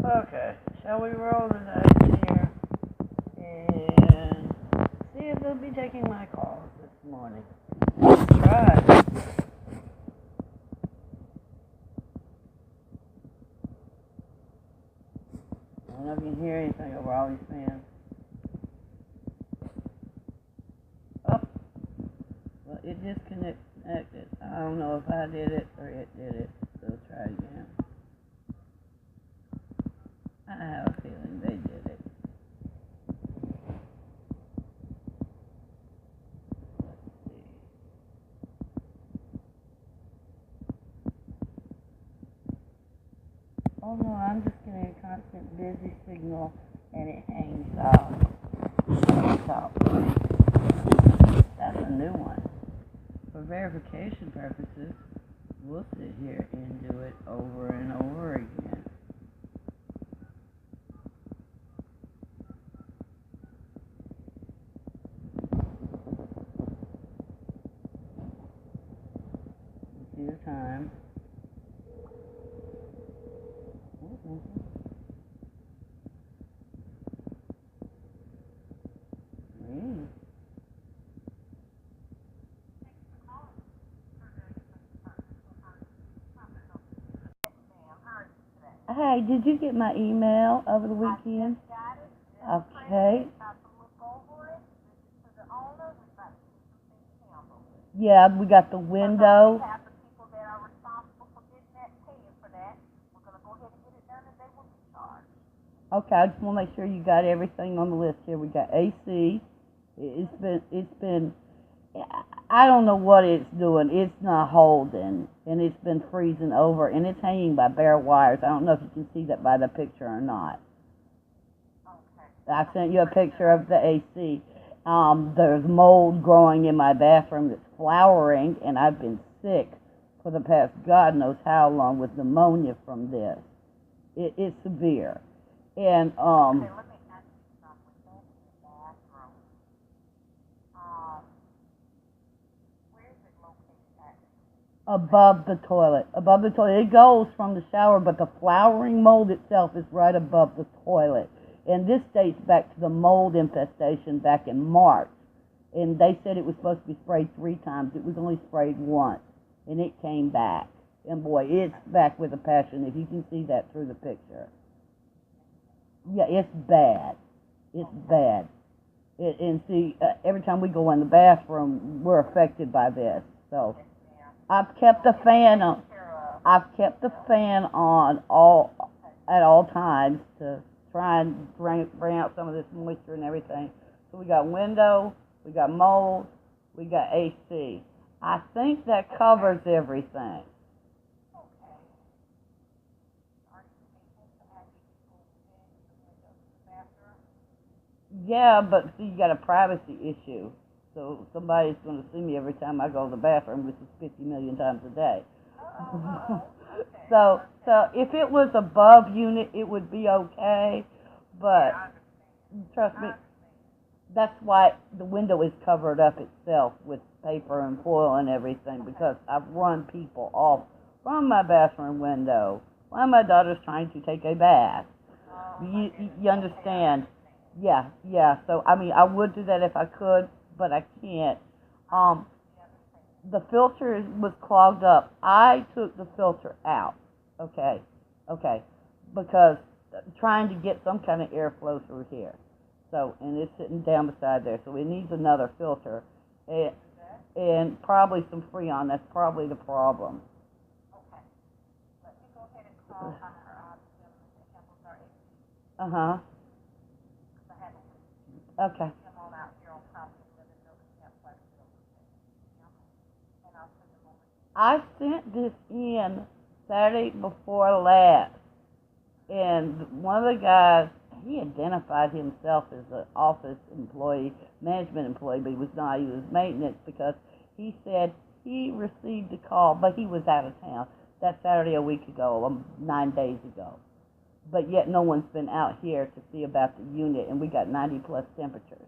Okay, shall we roll the dice here and see if they'll be taking my calls this morning? Try. I don't know if you can hear anything over all these fans. Oh, well, it disconnected. I don't know if I did it or it did it, so try again. I have a feeling they did it. Let's see. Oh no, I'm just getting a constant busy signal and it hangs up. That's a new one. For verification purposes, we'll sit here and do it over and over again. See the time. Hey, did you get my email over the weekend? Okay. Yeah, we got the window. Okay, I just want to make sure you got everything on the list here. We got AC. It's been, I don't know what it's doing. It's not holding, and it's been freezing over, and it's hanging by bare wires. I don't know if you can see that by the picture or not. I sent you a picture of the AC. There's mold growing in my bathroom that's flowering, and I've been sick for the past God knows how long with pneumonia from this. It's severe. And, Okay, let me ask you something. That's in the bathroom. Where is it located at? above the toilet. Above the toilet. It goes from the shower, but the flowering mold itself is right above the toilet. And this dates back to the mold infestation back in March. And they said it was supposed to be sprayed 3 times. It was only sprayed once. And it came back. And boy, it's back with a passion, if you can see that through the picture. Yeah, it's bad. It's bad. And see, every time we go in the bathroom, we're affected by this. So I've kept the fan on. I've kept the fan on at all times to try and bring out some of this moisture and everything. So we got window, we got mold, we got AC. I think that covers everything. Yeah, but see, you got a privacy issue. So somebody's going to see me every time I go to the bathroom, which is 50 million times a day. So if it was above unit, it would be okay. But trust me, that's why the window is covered up itself with paper and foil and everything, because I've run people off from my bathroom window while my daughter's trying to take a bath. You understand? Yeah. So, I mean, I would do that if I could, but I can't. The filter was clogged up. I took the filter out, okay, because trying to get some kind of airflow through here. So, and it's sitting down beside there, so it needs another filter, and probably some Freon. That's probably the problem. Okay. Let me go ahead and call our Uh-huh. Okay. I sent this in Saturday before last, and one of the guys, he identified himself as an office employee, management employee, but he was not. He was maintenance, because he said he received a call, but he was out of town that Saturday a week ago, 9 days ago. But yet no one's been out here to see about the unit, and we got 90 plus temperatures.